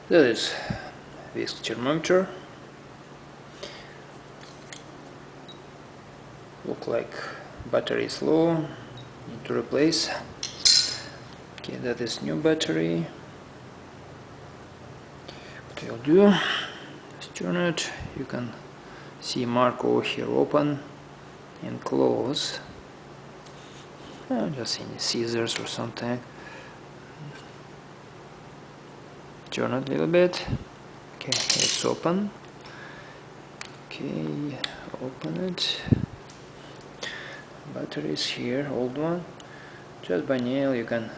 That is Vicks thermometer. Look like battery is low, need to replace. Okay, that is new battery. What I'll do, let's turn it. You can see mark over here, open and close. Just any scissors or something. Turn it a little bit. Okay, it's open. Okay, open it. Battery is here, old one. Just by nail you can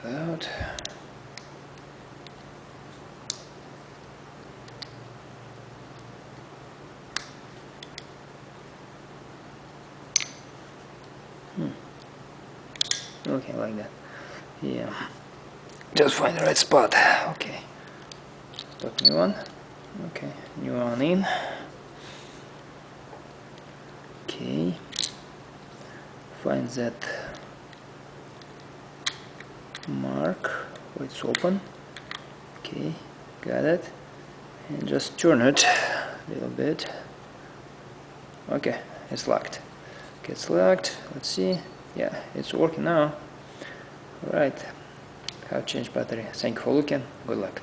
get it out. Okay, like that. Yeah. Just find the right spot. Okay. Put new one. Okay, new one in. Okay. Find that mark where it's open. Okay, got it. And just turn it a little bit. Okay, it's locked. Okay, it's locked. Let's see. Yeah, it's working now. Alright, have changed battery. Thank you for looking. Good luck.